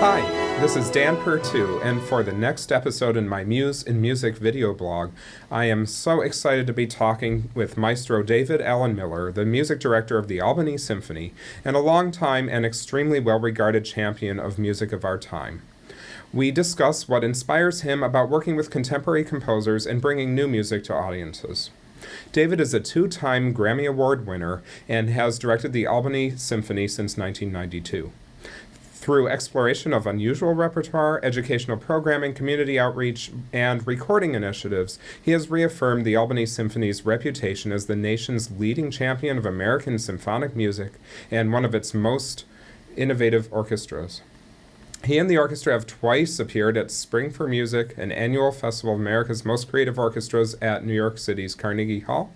Hi, this is Dan Pertu, and for the next episode in my Muse in Music video blog, I am so excited to be talking with Maestro David Allen Miller, the music director of the Albany Symphony, and a longtime and extremely well-regarded champion of music of our time. We discuss what inspires him about working with contemporary composers and bringing new music to audiences. David is a two-time Grammy Award winner and has directed the Albany Symphony since 1992. Through exploration of unusual repertoire, educational programming, community outreach, and recording initiatives, he has reaffirmed the Albany Symphony's reputation as the nation's leading champion of American symphonic music and one of its most innovative orchestras. He and the orchestra have twice appeared at Spring for Music, an annual festival of America's most creative orchestras at New York City's Carnegie Hall,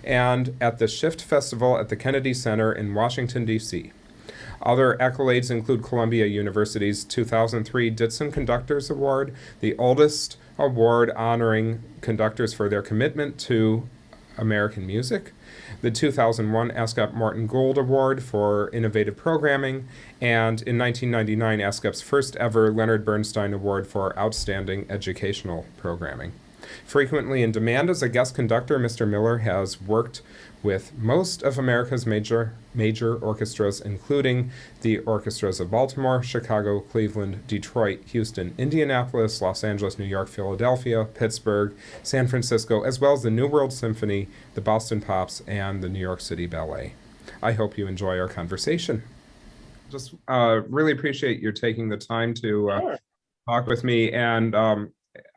and at the Shift Festival at the Kennedy Center in Washington, D.C. Other accolades include Columbia University's 2003 Ditson Conductors Award, the oldest award honoring conductors for their commitment to American music, the 2001 ASCAP Morton Gold Award for Innovative Programming, and in 1999 ASCAP's first ever Leonard Bernstein Award for Outstanding Educational Programming. Frequently in demand as a guest conductor, Mr. Miller has worked with most of America's major orchestras, including the orchestras of Baltimore, Chicago, Cleveland, Detroit, Houston, Indianapolis, Los Angeles, New York, Philadelphia, Pittsburgh, San Francisco, as well as the New World Symphony, the Boston Pops, and the New York City Ballet. I hope you enjoy our conversation. Just really appreciate your taking the time to talk with me, and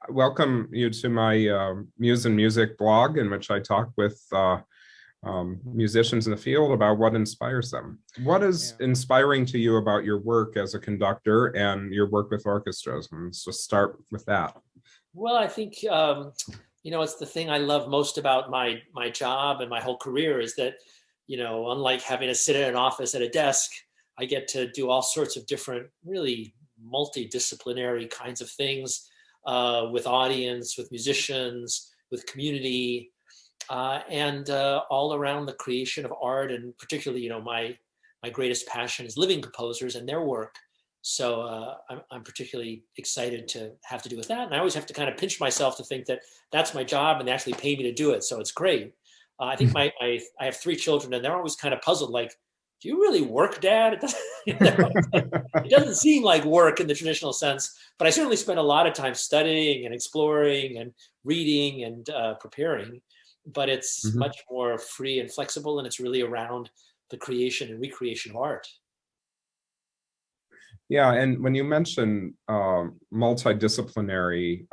welcome you to my Muse and Music blog, in which I talk with musicians in the field about what inspires them. What is inspiring to you about your work as a conductor and your work with orchestras? And let's just start with that. Well, I think it's the thing I love most about my job and my whole career is that, unlike having to sit in an office at a desk, I get to do all sorts of different, really multidisciplinary kinds of things with audience, with musicians, with community. And all around the creation of art, and particularly, my greatest passion is living composers and their work. So I'm particularly excited to have to do with that. And I always have to kind of pinch myself to think that that's my job and they actually pay me to do it. So it's great. I think I have 3 children and they're always kind of puzzled, like, do you really work, Dad? It doesn't seem like work in the traditional sense, but I certainly spend a lot of time studying and exploring and reading and preparing. But it's much more free and flexible, and it's really around the creation and recreation of art. Yeah, and when you mention multidisciplinary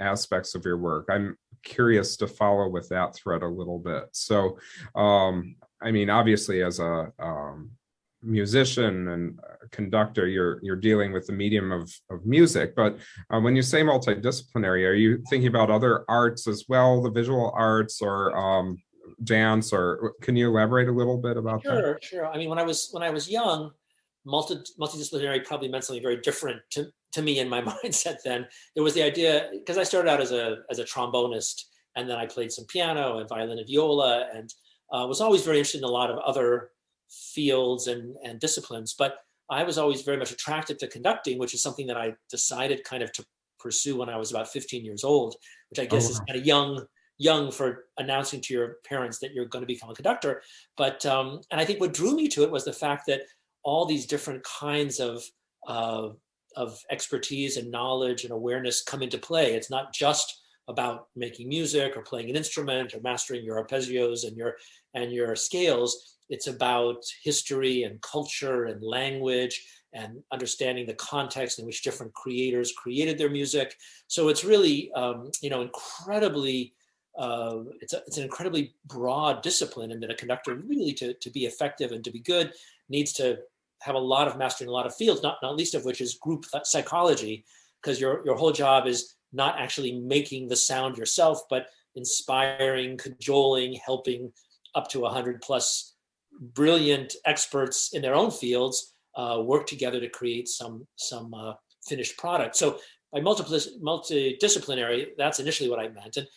aspects of your work, I'm curious to follow with that thread a little bit. So, obviously, as a musician and conductor, you're dealing with the medium of music, but when you say multidisciplinary, are you thinking about other arts as well, the visual arts or dance, or can you elaborate a little bit about that? Sure. When I was young, multidisciplinary probably meant something very different to me in my mindset then. It was the idea, because I started out as a trombonist, and then I played some piano and violin and viola, and was always very interested in a lot of other fields and disciplines, but I was always very much attracted to conducting, which is something that I decided kind of to pursue when I was about 15 years old, which I guess is kind of young for announcing to your parents that you're going to become a conductor. But and I think what drew me to it was the fact that all these different kinds of expertise and knowledge and awareness come into play. It's not just about making music or playing an instrument or mastering your arpeggios and your scales. It's about history and culture and language and understanding the context in which different creators created their music. So it's really, incredibly, it's an incredibly broad discipline, and that a conductor really to be effective and to be good needs to have a lot of mastery in a lot of fields, not least of which is group psychology, because your whole job is not actually making the sound yourself, but inspiring, cajoling, helping up to 100 plus brilliant experts in their own fields work together to create some finished product. So by multidisciplinary, that's initially what I meant. And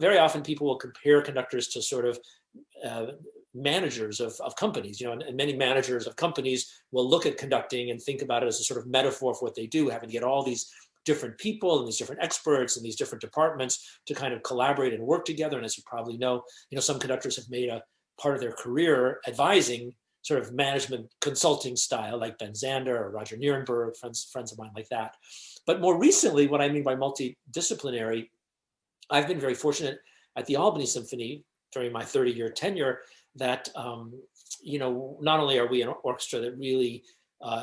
very often people will compare conductors to sort of managers of companies, and many managers of companies will look at conducting and think about it as a sort of metaphor for what they do, having to get all these different people and these different experts and these different departments to kind of collaborate and work together. And as you probably know, some conductors have made a part of their career advising sort of management consulting style, like Ben Zander or Roger Nierenberg, friends of mine like that. But more recently, what I mean by multidisciplinary, I've been very fortunate at the Albany Symphony during my 30-year tenure that, not only are we an orchestra that really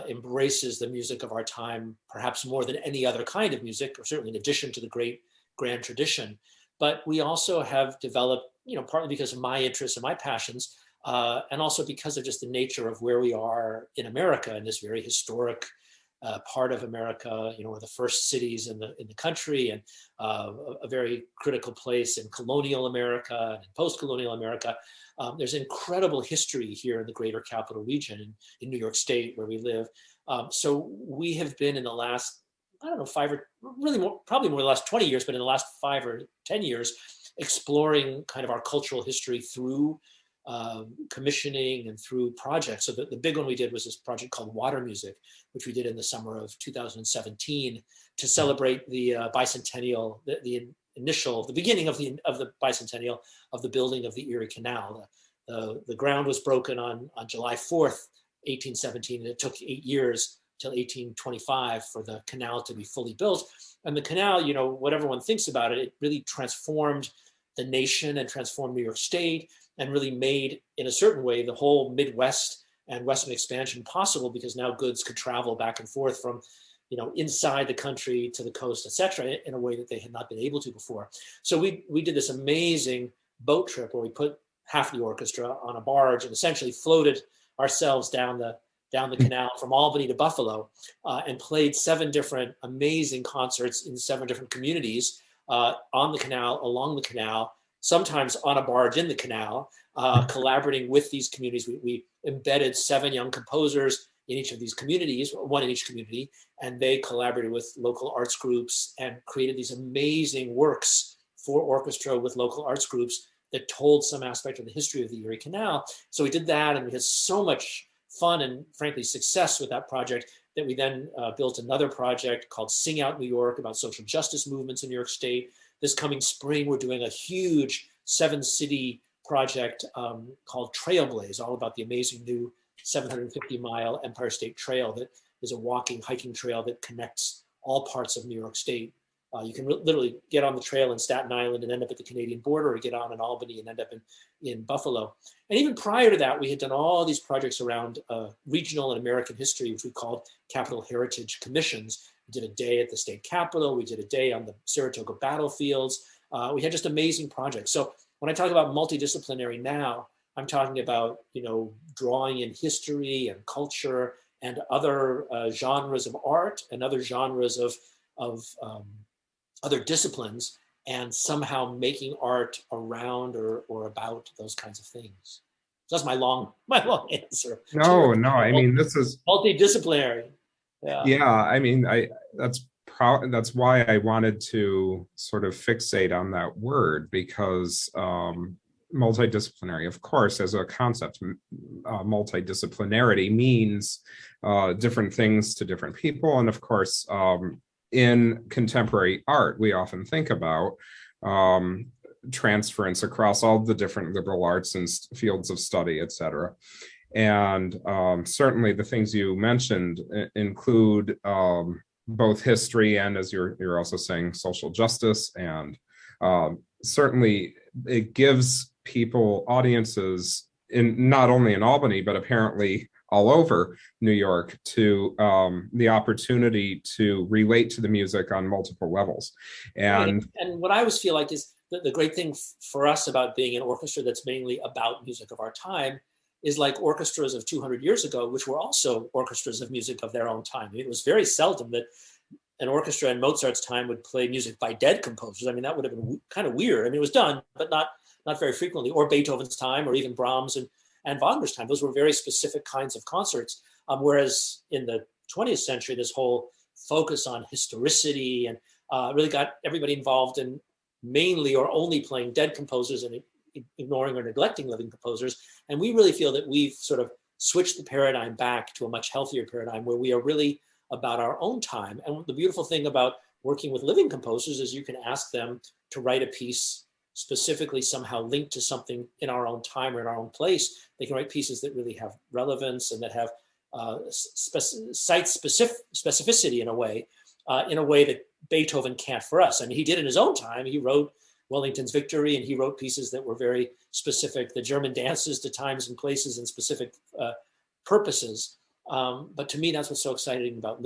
embraces the music of our time, perhaps more than any other kind of music, or certainly in addition to the great grand tradition, but we also have developed, partly because of my interests and my passions, and also because of just the nature of where we are in America, in this very historic part of America, we're the first cities in the country, and a very critical place in colonial America and post-colonial America. There's incredible history here in the greater capital region, in New York State, where we live. So we have been in the last, I don't know, probably more the last 20 years, but in the last 5 or 10 years, exploring kind of our cultural history through commissioning and through projects. So the big one we did was this project called Water Music, which we did in the summer of 2017 to celebrate the bicentennial, the beginning of the bicentennial of the building of the Erie Canal. The ground was broken on July 4th, 1817, and it took 8 years till 1825 for the canal to be fully built. And the canal, what everyone thinks about it, it really transformed the nation and transformed New York State, and really made, in a certain way, the whole Midwest and Western expansion possible, because now goods could travel back and forth from, inside the country to the coast, et cetera, in a way that they had not been able to before. So we did this amazing boat trip where we put half the orchestra on a barge and essentially floated ourselves down the canal from Albany to Buffalo, and played 7 different amazing concerts in 7 different communities on the canal, along the canal, sometimes on a barge in the canal, collaborating with these communities. We embedded 7 young composers in each of these communities, 1 in each community, and they collaborated with local arts groups and created these amazing works for orchestra with local arts groups that told some aspect of the history of the Erie Canal. So we did that, and we had so much fun and frankly success with that project that we then built another project called Sing Out New York, about social justice movements in New York State. This coming spring, we're doing a huge 7-city project called Trailblaze, all about the amazing new 750-mile Empire State Trail that is a walking, hiking trail that connects all parts of New York State. You can literally get on the trail in Staten Island and end up at the Canadian border, or get on in Albany and end up in Buffalo. And even prior to that, we had done all these projects around regional and American history, which we called Capital Heritage Commissions. We did a day at the state capitol. We did a day on the Saratoga battlefields. We had just amazing projects. So when I talk about multidisciplinary now, I'm talking about, drawing in history and culture and other genres of art and other genres of other disciplines, and somehow making art around or about those kinds of things. So that's my long answer. No, I mean, this is multidisciplinary. Yeah, I mean, that's why I wanted to sort of fixate on that word, because multidisciplinary, of course, as a concept, multidisciplinarity means different things to different people. And of course, in contemporary art, we often think about transference across all the different liberal arts and fields of study, et cetera. And certainly the things you mentioned include both history and, as you're also saying, social justice. And certainly it gives people, audiences, not only in Albany, but apparently all over New York, to the opportunity to relate to the music on multiple levels. And what I always feel like is the great thing for us about being an orchestra that's mainly about music of our time is like orchestras of 200 years ago, which were also orchestras of music of their own time. I mean, it was very seldom that an orchestra in Mozart's time would play music by dead composers. I mean, that would have been kind of weird. I mean, it was done, but not very frequently, or Beethoven's time, or even Brahms and Wagner's time. Those were very specific kinds of concerts. Whereas in the 20th century, this whole focus on historicity and really got everybody involved in mainly or only playing dead composers, and it ignoring or neglecting living composers. And we really feel that we've sort of switched the paradigm back to a much healthier paradigm where we are really about our own time. And the beautiful thing about working with living composers is you can ask them to write a piece specifically somehow linked to something in our own time or in our own place. They can write pieces that really have relevance and that have site specificity in a way that Beethoven can't for us. I mean, he did in his own time. He wrote Wellington's Victory, and he wrote pieces that were very specific, the German dances to times and places and specific purposes. But to me, that's what's so exciting about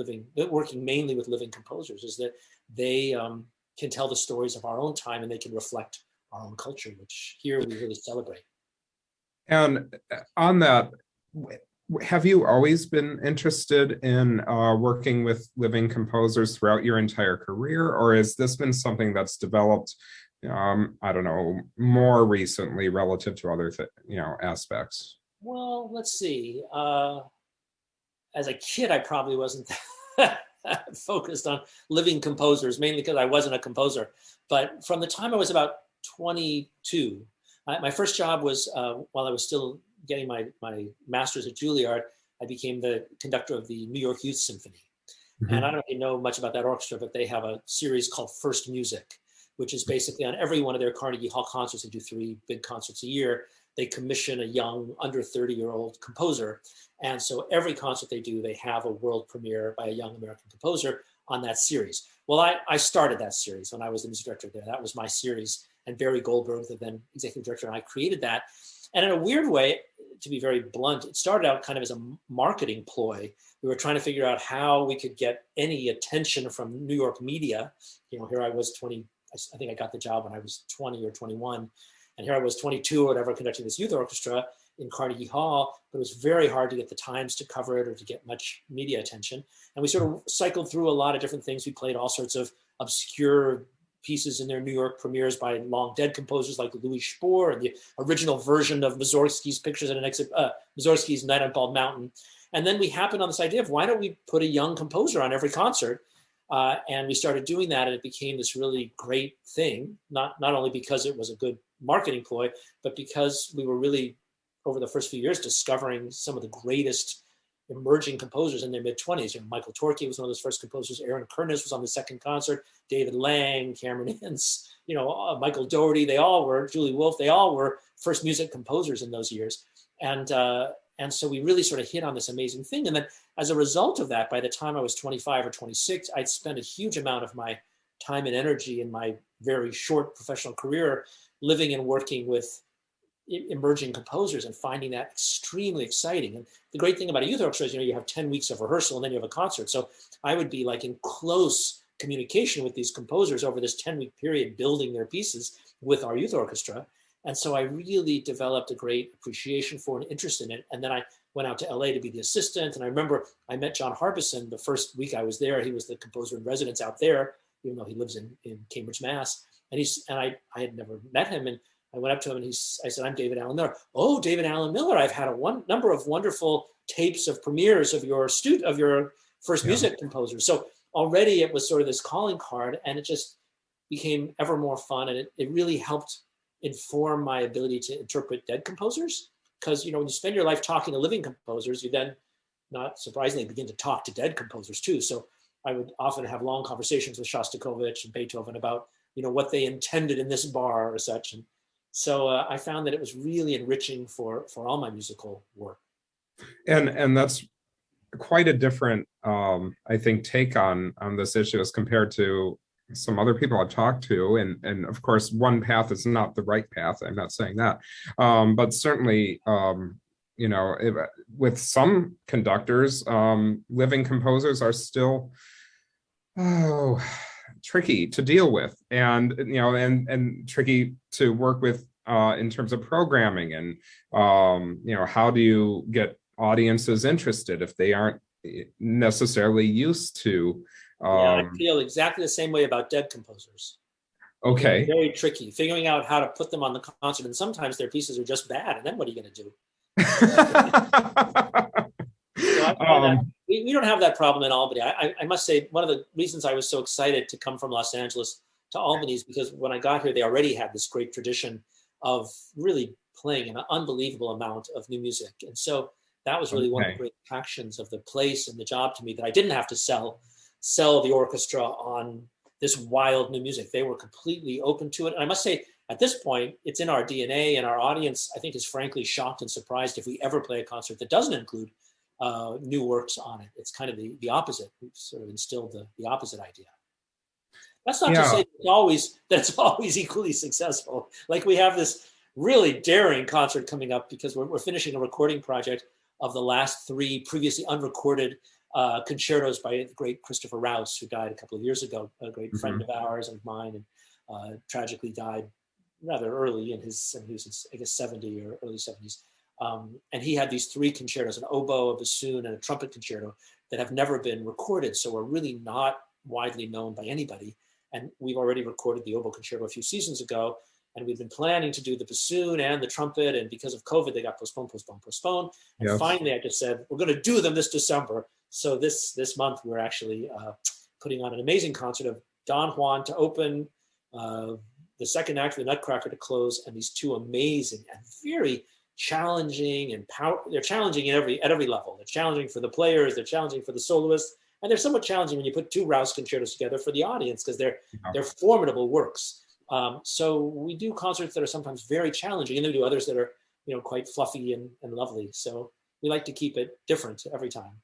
working mainly with living composers, is that they can tell the stories of our own time and they can reflect our own culture, which here we really celebrate. And on that, have you always been interested in working with living composers throughout your entire career, or has this been something that's developed, I don't know, more recently relative to other aspects? Well, let's see. As a kid, I probably wasn't focused on living composers, mainly because I wasn't a composer. But from the time I was about 22, my first job was while I was still getting my master's at Juilliard. I became the conductor of the New York Youth Symphony. Mm-hmm. And I don't know if you know much about that orchestra, but they have a series called First Music, which is basically on every one of their Carnegie Hall concerts. They do 3 big concerts a year. They commission a young, under 30-year-old composer. And so every concert they do, they have a world premiere by a young American composer on that series. Well, I started that series when I was the music director there. That was my series. And Barry Goldberg, the then executive director, and I created that. And in a weird way, to be very blunt, it started out kind of as a marketing ploy. We were trying to figure out how we could get any attention from New York media. You know, here I was 20, I think I got the job when I was 20 or 21. And here I was 22 or whatever, conducting this youth orchestra in Carnegie Hall, but it was very hard to get the Times to cover it or to get much media attention. And we sort of cycled through a lot of different things. We played all sorts of obscure pieces in their New York premieres by long dead composers like Louis Spohr, and the original version of Mussorgsky's Pictures at an Mussorgsky's Night on Bald Mountain. And then we happened on this idea of why don't we put a young composer on every concert? And we started doing that, and it became this really great thing, not only because it was a good marketing ploy, but because we were really, over the first few years, discovering some of the greatest emerging composers in their mid-20s. You know, Michael Torke was one of those first composers. Aaron Kernis was on the second concert. David Lang, Cameron Ince, Michael Dougherty, they all were, Julie Wolfe, they all were first music composers in those years. And so we really sort of hit on this amazing thing. And then as a result of that, by the time I was 25 or 26, I'd spent a huge amount of my time and energy in my very short professional career living and working with emerging composers and finding that extremely exciting. And the great thing about a youth orchestra is, you have 10 weeks of rehearsal and then you have a concert. So I would be like in close communication with these composers over this 10-week period, building their pieces with our youth orchestra. And so I really developed a great appreciation for and interest in it. And then I went out to LA to be the assistant. And I remember I met John Harbison the first week I was there. He was the composer in residence out there, even though he lives in Cambridge, Mass. And I had never met him. And I went up to him and I said, "I'm David Allen Miller." "Oh, David Allen Miller, I've had a number of wonderful tapes of premieres of your first music composer." So already it was sort of this calling card, and it just became ever more fun. And it really helped inform my ability to interpret dead composers. Because, when you spend your life talking to living composers, you then, not surprisingly, begin to talk to dead composers too. So I would often have long conversations with Shostakovich and Beethoven about, what they intended in this bar or such. And so I found that it was really enriching for all my musical work. And that's quite a different, I think, take on this issue as compared to some other people I've talked to. And of course, one path is not the right path. I'm not saying that. But certainly, with some conductors, living composers are still, tricky to deal with, and tricky to work with in terms of programming, and how do you get audiences interested if they aren't necessarily used to. I feel exactly the same way about dead composers. Okay. It's very tricky figuring out how to put them on the concert, and sometimes their pieces are just bad, and then what are you going to do? We don't have that problem in Albany. I must say, one of the reasons I was so excited to come from Los Angeles to Albany is because when I got here, they already had this great tradition of really playing an unbelievable amount of new music. And so that was really one of the great attractions of the place and the job to me, that I didn't have to sell the orchestra on this wild new music. They were completely open to it. And I must say, at this point, it's in our DNA, and our audience, I think, is frankly shocked and surprised if we ever play a concert that doesn't include new works on it. It's kind of the opposite. We've sort of instilled the opposite idea. That's not to say that it's always equally successful. Like, we have this really daring concert coming up because we're finishing a recording project of the last 3 previously unrecorded concertos by the great Christopher Rouse, who died a couple of years ago, a great friend of ours and of mine, and tragically died rather early in his, he was, I guess, 70 or early 70s. And he had these 3 concertos, an oboe, a bassoon, and a trumpet concerto, that have never been recorded. So we're really not widely known by anybody. And we've already recorded the oboe concerto a few seasons ago. And we've been planning to do the bassoon and the trumpet. And because of COVID, they got postponed. And finally, I just said, we're going to do them this December. So this month, we're actually putting on an amazing concert of Don Juan to open, the second act of the Nutcracker to close, and these 2 amazing and very challenging and they're challenging at every level. They're challenging for the players, they're challenging for the soloists, and they're somewhat challenging when you put 2 Rouse concertos together for the audience, because they're formidable works. So we do concerts that are sometimes very challenging, and then we do others that are, quite fluffy and lovely. So we like to keep it different every time.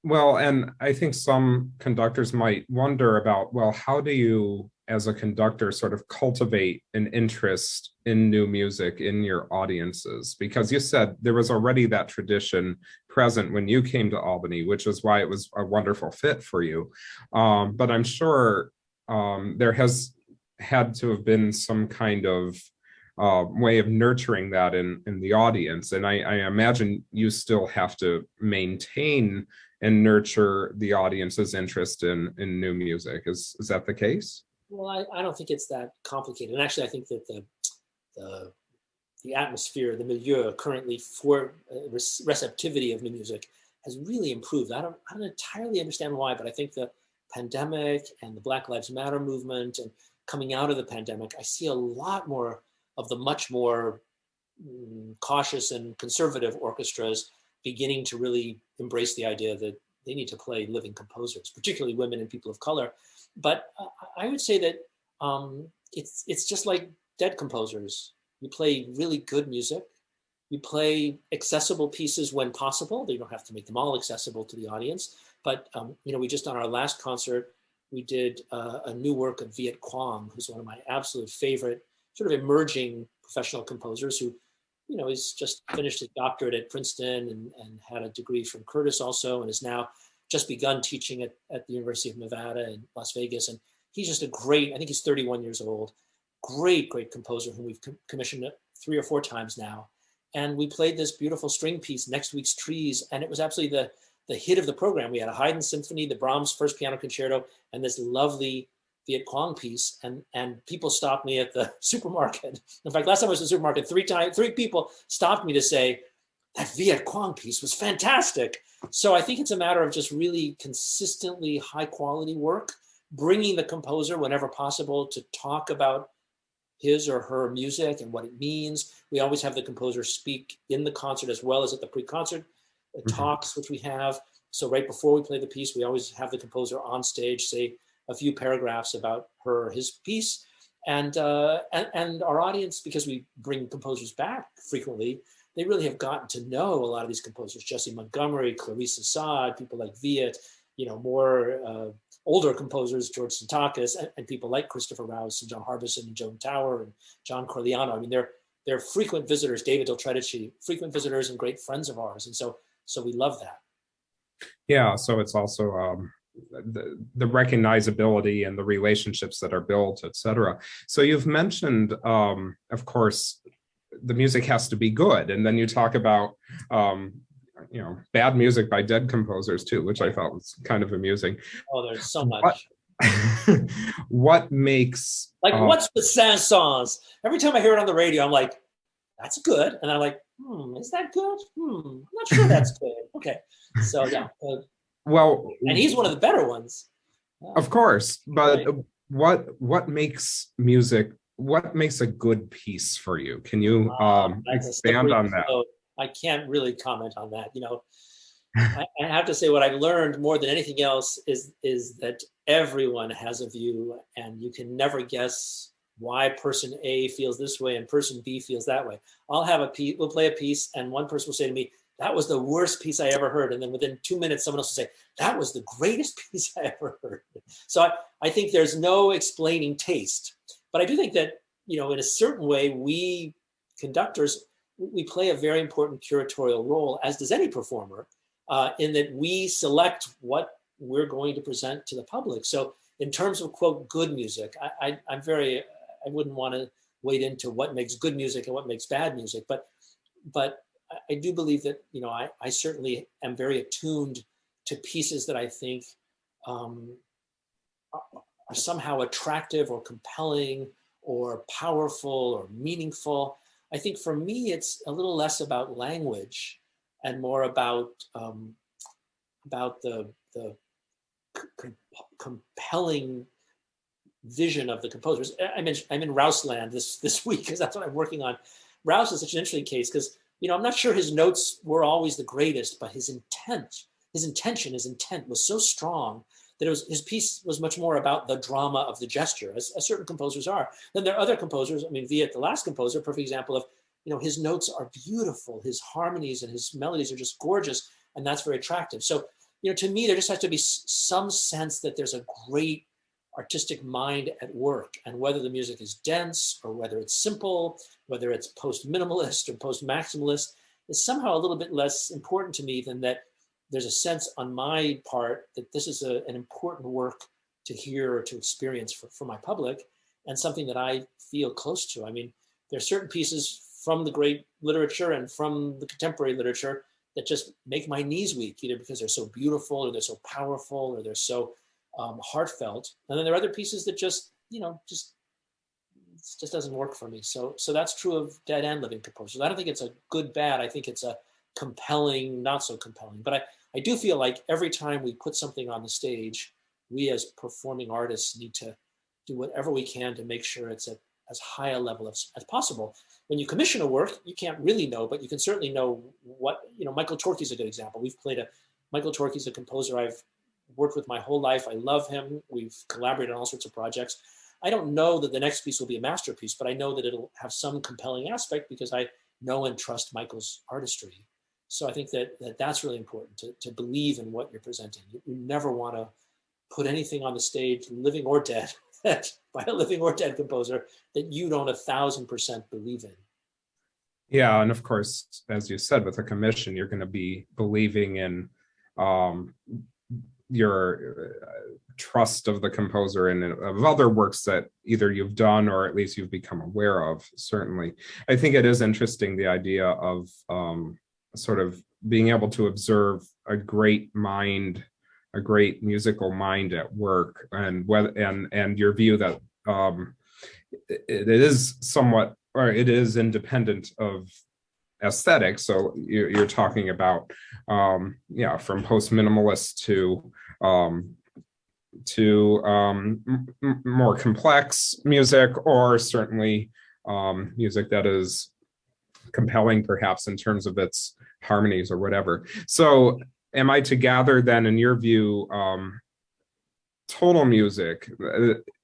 Well, and I think some conductors might wonder about, well, how do you, as a conductor, sort of cultivate an interest in new music in your audiences? Because you said there was already that tradition present when you came to Albany, which is why it was a wonderful fit for you. But I'm sure there has had to have been some kind of way of nurturing that in the audience. And I imagine you still have to maintain and nurture the audience's interest in new music. Is that the case? Well, I don't think it's that complicated. And actually, I think that the atmosphere, the milieu currently for receptivity of new music has really improved. I don't entirely understand why, but I think the pandemic and the Black Lives Matter movement, and coming out of the pandemic, I see a lot more of the much more cautious and conservative orchestras beginning to really embrace the idea that they need to play living composers, particularly women and people of color. But I would say that it's just like dead composers. You play really good music. You play accessible pieces when possible. You don't have to make them all accessible to the audience. But we just, on our last concert, we did a new work of Viet Quang, who's one of my absolute favorite sort of emerging professional composers, who he's just finished his doctorate at Princeton and had a degree from Curtis also, and has now just begun teaching at the University of Nevada in Las Vegas. And he's just a great, I think he's 31 years old, great composer whom we've commissioned 3 or 4 times now. And we played this beautiful string piece, Next Week's Trees, and it was absolutely the hit of the program. We had a Haydn symphony, the Brahms first piano concerto, and this lovely Viet Quang piece, and people stopped me at the supermarket. In fact, last time I was at the supermarket, 3 people stopped me to say, that Viet Quang piece was fantastic. So I think it's a matter of just really consistently high quality work, bringing the composer whenever possible to talk about his or her music and what it means. We always have the composer speak in the concert as well as at the pre-concert talks, which we have. So right before we play the piece, we always have the composer on stage say a few paragraphs about her or his piece. And our audience, because we bring composers back frequently, they really have gotten to know a lot of these composers, Jessie Montgomery, Clarice Assad, people like Viet, more older composers, George Santakis, and people like Christopher Rouse and John Harbison and Joan Tower and John Corigliano. I mean, they're frequent visitors, David Del Tredici, frequent visitors and great friends of ours. And so we love that. Yeah, so it's also the recognizability and the relationships that are built, et cetera. So you've mentioned, of course, the music has to be good. And then you talk about, bad music by dead composers too, which I thought was kind of amusing. Oh, there's so much. What makes... what's the Saint-Saëns? Every time I hear it on the radio, I'm like, that's good. And I'm like, is that good? I'm not sure that's good. Okay. So yeah. Well, and he's one of the better ones. Of course. But right. What makes music what makes a good piece for you? Can you That's a expand slippery on that? slope. I can't really comment on that. I have to say what I've learned more than anything else is that everyone has a view, and you can never guess why person A feels this way and person B feels that way. I'll have a piece, we'll play a piece, and one person will say to me, "That was the worst piece I ever heard," and then within 2 minutes, someone else will say, "That was the greatest piece I ever heard." So I think there's no explaining taste, but I do think that in a certain way, we conductors we play a very important curatorial role, as does any performer, in that we select what we're going to present to the public. So in terms of quote good music, I wouldn't want to wade into what makes good music and what makes bad music, but I do believe that I certainly am very attuned to pieces that I think are somehow attractive or compelling or powerful or meaningful. I think for me, it's a little less about language and more about the compelling vision of the composers. I'm in Rouse land this week because that's what I'm working on. Rouse is such an interesting case because I'm not sure his notes were always the greatest, but his intent was so strong that his piece was much more about the drama of the gesture, as certain composers are. Then there are other composers. I mean, Viet, the last composer, perfect example of his notes are beautiful, his harmonies and his melodies are just gorgeous, and that's very attractive. So to me, there just has to be some sense that there's a great artistic mind at work, and whether the music is dense or whether it's simple, whether it's post-minimalist or post-maximalist, is somehow a little bit less important to me than that there's a sense on my part that this is an important work to hear or to experience for my public, and something that I feel close to. I mean, there are certain pieces from the great literature and from the contemporary literature that just make my knees weak, either because they're so beautiful or they're so powerful or they're so heartfelt. And then there are other pieces that just doesn't work for me. So that's true of dead and living composers. I don't think it's a good, bad. I think it's a compelling, not so compelling. But I do feel like every time we put something on the stage, we as performing artists need to do whatever we can to make sure it's at as high a level as possible. When you commission a work, you can't really know, but you can certainly know what, Michael Torke's a good example. Michael Torke's a composer I've worked with my whole life. I love him. We've collaborated on all sorts of projects. I don't know that the next piece will be a masterpiece, but I know that it'll have some compelling aspect because I know and trust Michael's artistry. So I think that's really important, to believe in what you're presenting. You never want to put anything on the stage, living or dead, by a living or dead composer that you don't 1,000% believe in. Yeah, and of course, as you said, with a commission, you're going to be believing in your trust of the composer and of other works that either you've done or at least you've become aware of. Certainly, I think it is interesting, the idea of sort of being able to observe a great mind, a great musical mind at work, and your view that it is somewhat, or it is independent of aesthetics. So you're talking about from post-minimalist to more complex music, or certainly music that is compelling perhaps in terms of its harmonies or whatever. So am I to gather then, in your view, total music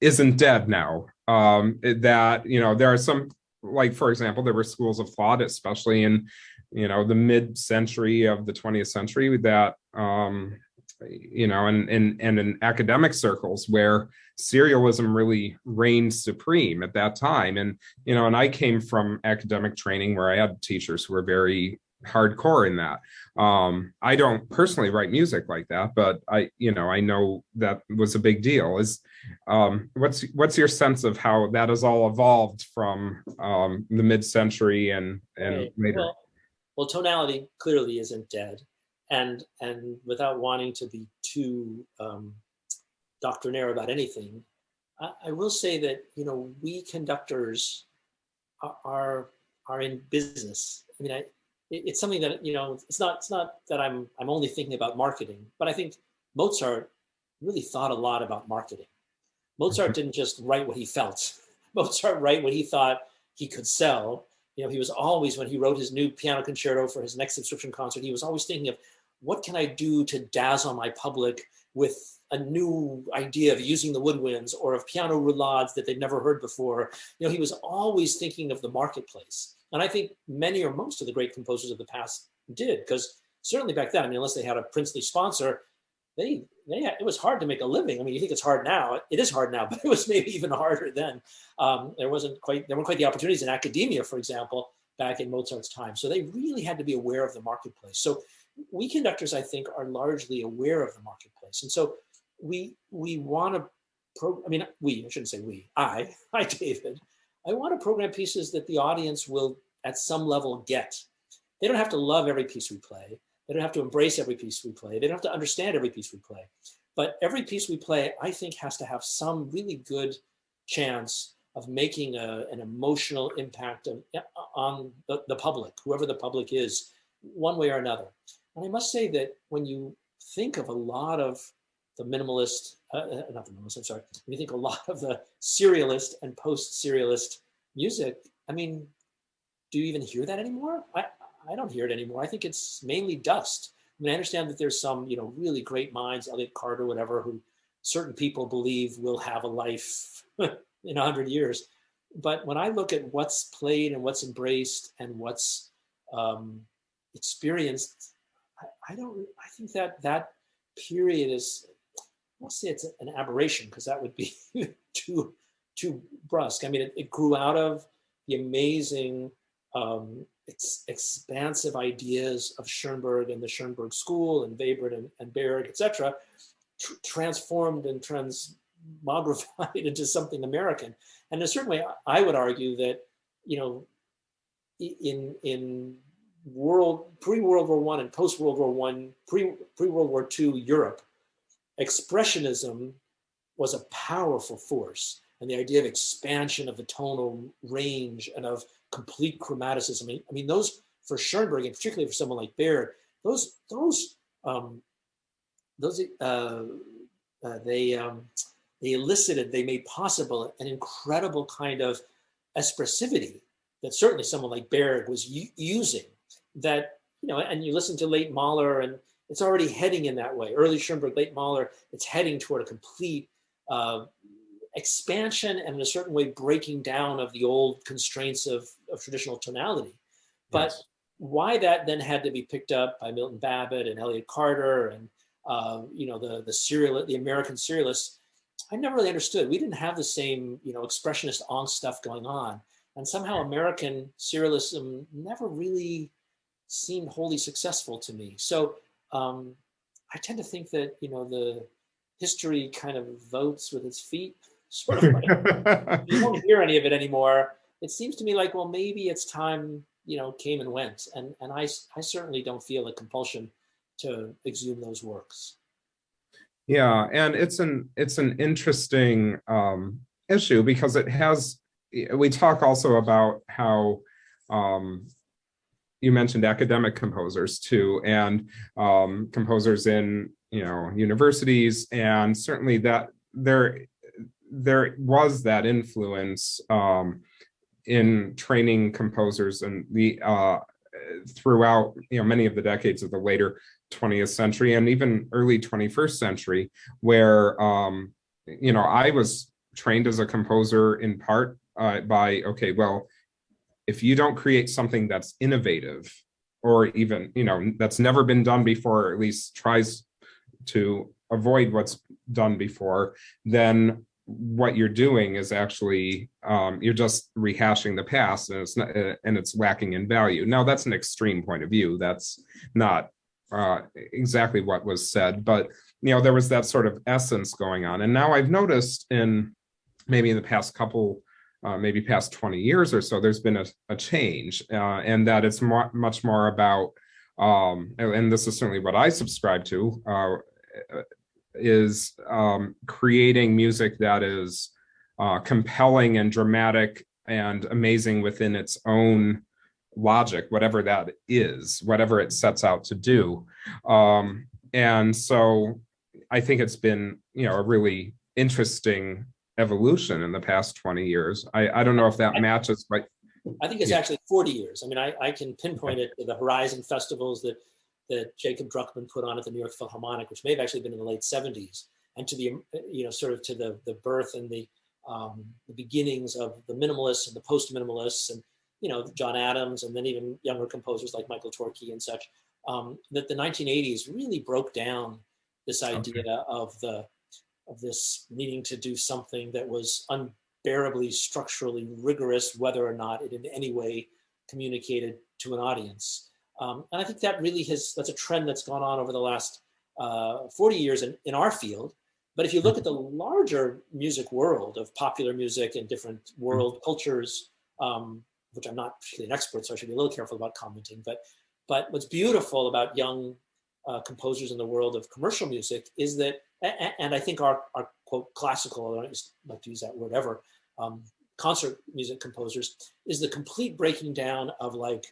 isn't dead now? That there are some, like, for example, there were schools of thought, especially in the mid-century of the 20th century, that and in academic circles, where serialism really reigned supreme at that time. And I came from academic training where I had teachers who were very hardcore in that. I don't personally write music like that, but I know that was a big deal. What's your sense of how that has all evolved from the mid-century and Right. later? Well, tonality clearly isn't dead, and without wanting to be too doctrinaire about anything, I will say that we conductors are in business. I mean, it's something that it's not that I'm only thinking about marketing, but I think Mozart really thought a lot about marketing. Mozart didn't just write what he felt. Mozart write what he thought he could sell. He was always, when he wrote his new piano concerto for his next subscription concert, he was always thinking of, what can I do to dazzle my public with a new idea of using the woodwinds or of piano roulades that they'd never heard before. He was always thinking of the marketplace. And I think many or most of the great composers of the past did, because certainly back then, unless they had a princely sponsor, it was hard to make a living. You think it's hard now. It is hard now, but it was maybe even harder then. There weren't quite the opportunities in academia, for example, back in Mozart's time. So they really had to be aware of the marketplace. So we conductors, I think, are largely aware of the marketplace. And so we want to, I shouldn't say we, I, David, I want to program pieces that the audience will at some level get. They don't have to love every piece we play. They don't have to embrace every piece we play. They don't have to understand every piece we play. But every piece we play, I think, has to have some really good chance of making an emotional impact on the public, whoever the public is, one way or another. And I must say that when you think of a lot of the minimalist, not the minimalist, I'm sorry, when you think a lot of the serialist and post-serialist music, do you even hear that anymore? I don't hear it anymore. I think it's mainly dust. I understand that there's some, really great minds, Elliott Carter, whatever, who certain people believe will have a life in 100 years. But when I look at what's played and what's embraced and what's experienced, I think that period is, I won't say it's an aberration, because that would be too brusque. It grew out of the amazing expansive ideas of Schoenberg and the Schoenberg school and Webern and Berg, etc., transformed and transmogrified into something American. And in a certain way, I would argue that, in pre-World War I and post-World War I, pre-World War II Europe, expressionism was a powerful force. And the idea of expansion of the tonal range and of complete chromaticism. Those, for Schoenberg, and particularly for someone like Baird, they made possible an incredible kind of expressivity that certainly someone like Berg was using. That, and you listen to late Mahler, and it's already heading in that way. Early Schoenberg, late Mahler, it's heading toward a complete expansion and in a certain way breaking down of the old constraints of traditional tonality. But yes, why that then had to be picked up by Milton Babbitt and Elliott Carter and the American serialists, I never really understood. We didn't have the same expressionist angst stuff going on, and somehow American serialism never really seemed wholly successful to me. So I tend to think that the history kind of votes with its feet. Sort of like, you don't hear any of it anymore. It seems to me like, well, maybe it's time, came and went. And I certainly don't feel a compulsion to exhume those works. Yeah, and it's an interesting issue, because we talk also about how you mentioned academic composers too, and composers in universities, and certainly that there was that influence in training composers and throughout many of the decades of the later 20th century and even early 21st century, where I was trained as a composer in part by, okay, well, if you don't create something that's innovative, or even that's never been done before, or at least tries to avoid what's done before, then what you're doing is actually you're just rehashing the past, and it's not, and it's lacking in value. Now, that's an extreme point of view. That's not exactly what was said, but there was that sort of essence going on. And now I've noticed maybe in the past couple, maybe past 20 years or so, there's been a change, and that it's much more about, and this is certainly what I subscribe to, is creating music that is compelling and dramatic and amazing within its own logic, whatever that is, whatever it sets out to do. And so I think it's been, a really interesting evolution in the past 20 years. I don't know if that matches, but I think it's actually 40 years. I mean, I can pinpoint it to the Horizon festivals that Jacob Druckmann put on at the New York Philharmonic, which may have actually been in the late 70s, and to the, sort of to the birth and the beginnings of the minimalists and the post-minimalists, and, John Adams, and then even younger composers like Michael Torke and such, that the 1980s really broke down this idea of this needing to do something that was unbearably structurally rigorous, whether or not it in any way communicated to an audience. And I think that really that's a trend that's gone on over the last 40 years in our field. But if you look at the larger music world of popular music and different world cultures, which I'm not particularly an expert, so I should be a little careful about commenting, but what's beautiful about young composers in the world of commercial music is that, and I think our quote classical, I don't like to use that word ever, concert music composers, is the complete breaking down of like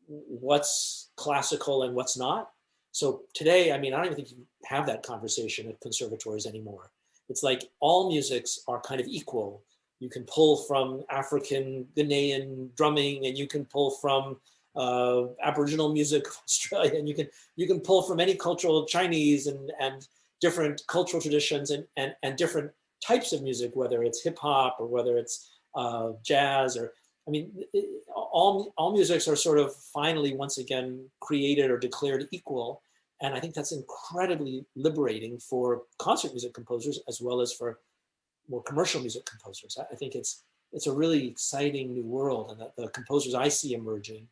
what's classical and what's not. So today, I mean, I don't even think you have that conversation at conservatories anymore. It's like all musics are kind of equal. You can pull from African Ghanaian drumming, and you can pull from Aboriginal music of Australia, and you can pull from any cultural Chinese and different cultural traditions and different types of music, whether it's hip hop or whether it's jazz, or I mean, all musics are sort of finally once again created or declared equal, and I think that's incredibly liberating for concert music composers as well as for more commercial music composers. I think it's a really exciting new world, and that the composers I see emerging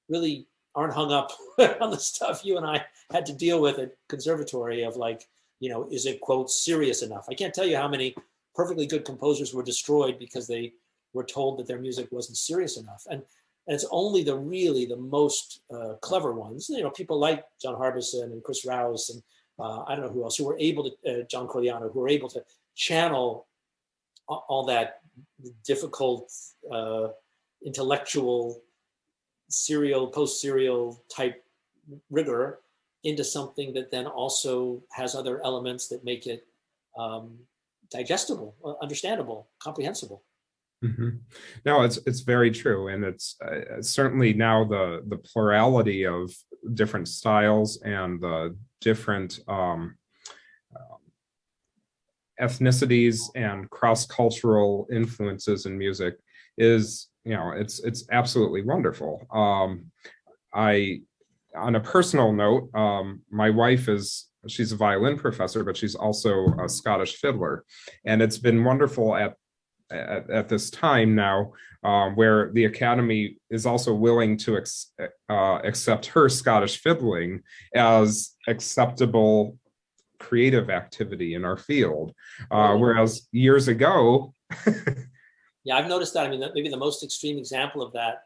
really aren't hung up on the stuff you and I had to deal with at conservatory of like, is it quote serious enough? I can't tell you how many perfectly good composers were destroyed because they were told that their music wasn't serious enough. And it's only the most clever ones, people like John Harbison and Chris Rouse and I don't know who else, who were able to, John Corigliano, who were able to channel all that difficult intellectual post-serial type rigor into something that then also has other elements that make it digestible, understandable, comprehensible. Mm-hmm. No, it's very true, and it's certainly now the plurality of different styles and the different ethnicities and cross-cultural influences in music is, it's absolutely wonderful. On a personal note, my wife she's a violin professor, but she's also a Scottish fiddler, and it's been wonderful at this time now, where the Academy is also willing to accept her Scottish fiddling as acceptable creative activity in our field, whereas years ago. Yeah, I've noticed that. I mean, maybe the most extreme example of that,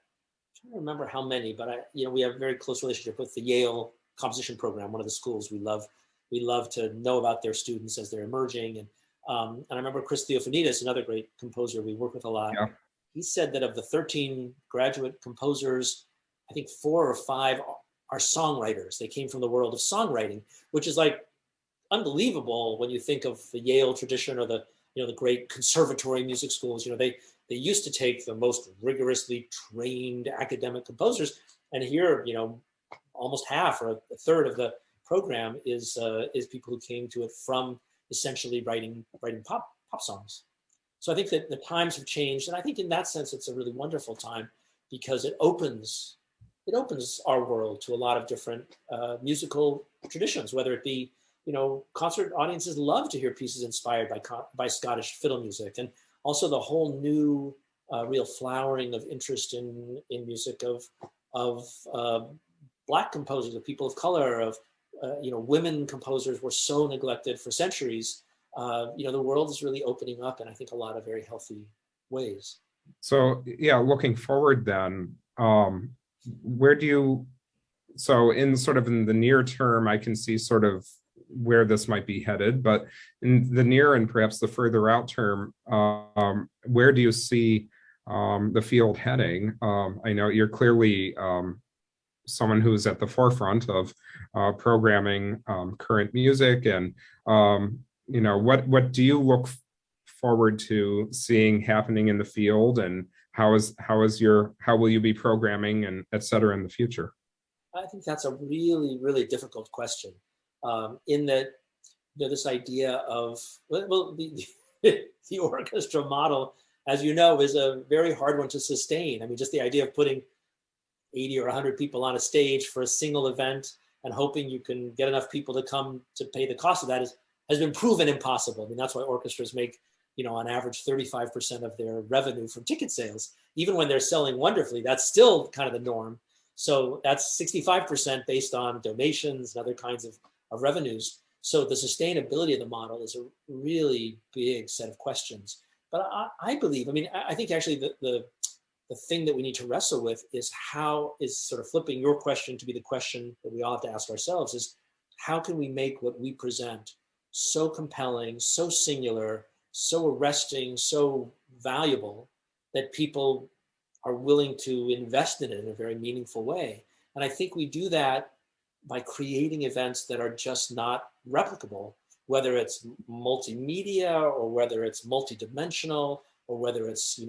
I don't remember how many, but we have a very close relationship with the Yale composition program, one of the schools we love. We love to know about their students as they're emerging, and I remember Chris Theofanidis, another great composer we work with a lot. Yeah. He said that of the 13 graduate composers, I think 4 or 5 are songwriters. They came from the world of songwriting, which is like unbelievable when you think of the Yale tradition or the great conservatory music schools. They used to take the most rigorously trained academic composers, and here almost half or a third of the program is people who came to it from essentially writing pop songs. So I think that the times have changed, and I think in that sense it's a really wonderful time because it opens our world to a lot of different musical traditions, whether it be concert audiences love to hear pieces inspired by Scottish fiddle music, and also the whole new real flowering of interest in music of Black composers, of people of color, of women composers were so neglected for centuries. The world is really opening up, and I think a lot of very healthy ways. So yeah, looking forward then, where do you? So in the near term, I can see sort of where this might be headed, but in the near and perhaps the further out term, where do you see the field heading? I know you're clearly someone who's at the forefront of programming current music, and what do you look forward to seeing happening in the field, and how will you be programming and et cetera in the future? I think that's a really, really difficult question. In that, this idea of, well, the orchestra model, as you know, is a very hard one to sustain. I mean, just the idea of putting 80 or 100 people on a stage for a single event and hoping you can get enough people to come to pay the cost of that has been proven impossible. I mean, that's why orchestras make, on average 35% of their revenue from ticket sales. Even when they're selling wonderfully, that's still kind of the norm. So that's 65% based on donations and other kinds of revenues. So the sustainability of the model is a really big set of questions. But I believe, I think actually the thing that we need to wrestle with is sort of flipping your question to be the question that we all have to ask ourselves is, how can we make what we present so compelling, so singular, so arresting, so valuable that people are willing to invest in it in a very meaningful way? And I think we do that by creating events that are just not replicable, whether it's multimedia or whether it's multidimensional or whether it's,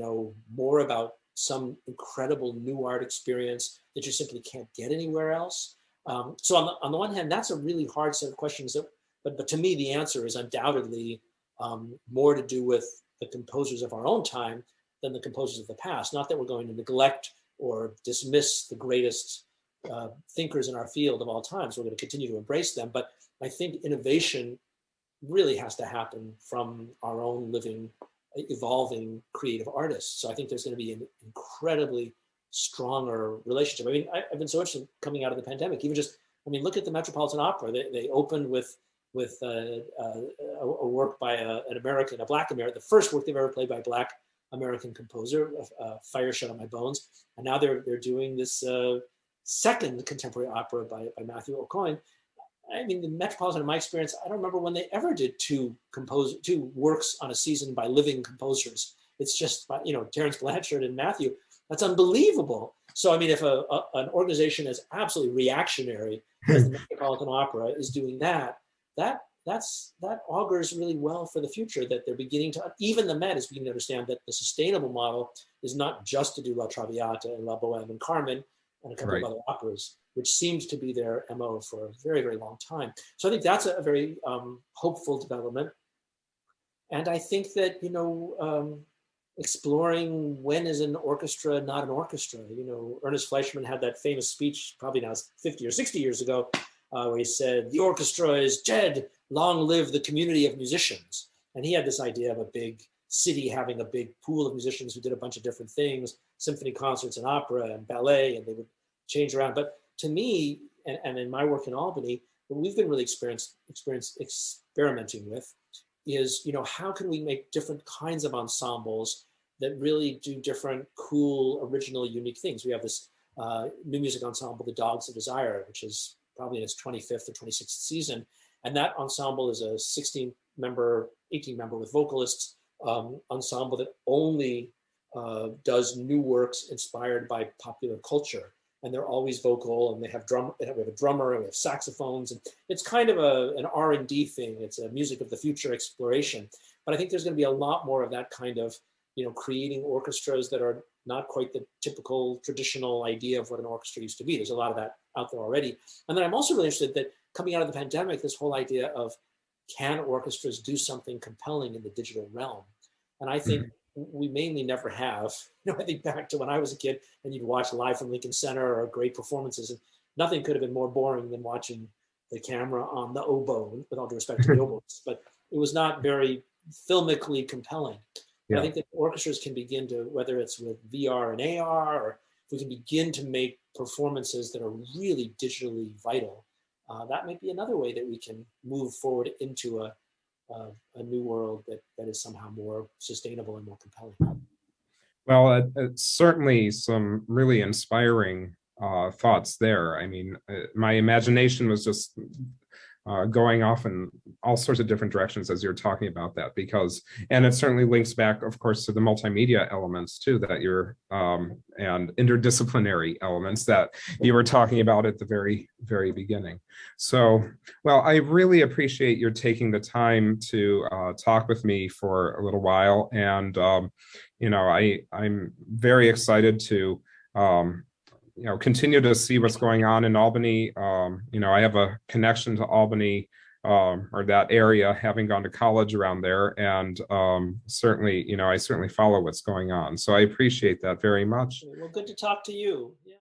more about some incredible new art experience that you simply can't get anywhere else. So on the one hand, that's a really hard set of questions. But to me, the answer is undoubtedly more to do with the composers of our own time than the composers of the past. Not that we're going to neglect or dismiss the greatest thinkers in our field of all times. We're going to continue to embrace them. But I think innovation really has to happen from our own living, evolving creative artists. So I think there's going to be an incredibly stronger relationship. I mean, I've been so interested coming out of the pandemic. Even just, look at the Metropolitan Opera. They opened with a work by a Black American, the first work they've ever played by a Black American composer, Fire Shut on My Bones, and now they're doing this second contemporary opera by Matthew O'Coin. I mean, the Metropolitan, in my experience, I don't remember when they ever did two works on a season by living composers. It's just, Terence Blanchard and Matthew. That's unbelievable. So, I mean, if an organization as absolutely reactionary as the Metropolitan Opera is doing that augurs really well for the future, that they're beginning to, even the Met is beginning to understand that the sustainable model is not just to do La Traviata and La Bohème and Carmen and a couple of other operas, which seems to be their MO for a very, very long time. So I think that's a very hopeful development. And I think that, exploring when is an orchestra not an orchestra. Ernest Fleischmann had that famous speech, probably now 50 or 60 years ago, where he said, "The orchestra is dead, long live the community of musicians." And he had this idea of a big city having a big pool of musicians who did a bunch of different things, symphony concerts and opera and ballet, and they would change around. But to me, and in my work in Albany, what we've been really experimenting with is, how can we make different kinds of ensembles that really do different, cool, original, unique things? We have this new music ensemble, the Dogs of Desire, which is probably in its 25th or 26th season. And that ensemble is a 18-member with vocalists ensemble that only does new works inspired by popular culture. And they're always vocal, and we have a drummer, and we have saxophones, and it's kind of an R&D thing. It's a music of the future exploration. But I think there's going to be a lot more of that kind of, creating orchestras that are not quite the typical traditional idea of what an orchestra used to be. There's a lot of that out there already. And then I'm also really interested that coming out of the pandemic, this whole idea of, can orchestras do something compelling in the digital realm? And I think we mainly never have. I think back to when I was a kid and you'd watch Live from Lincoln Center or great performances, and nothing could have been more boring than watching the camera on the oboe, with all due respect to the oboes, but it was not very filmically compelling. Yeah. I think that orchestras can begin to, whether it's with VR and AR, or if we can begin to make performances that are really digitally vital, that might be another way that we can move forward into a new world that is somehow more sustainable and more compelling. Well, it's certainly some really inspiring thoughts there. I mean, my imagination was just going off in all sorts of different directions as you're talking about that, because, and it certainly links back, of course, to the multimedia elements too, that you're, and interdisciplinary elements that you were talking about at the very, very beginning. So, well, I really appreciate your taking the time to talk with me for a little while. And, I'm very excited to, continue to see what's going on in Albany. I have a connection to Albany, or that area, having gone to college around there, and certainly, I certainly follow what's going on. So I appreciate that very much. Well, good to talk to you.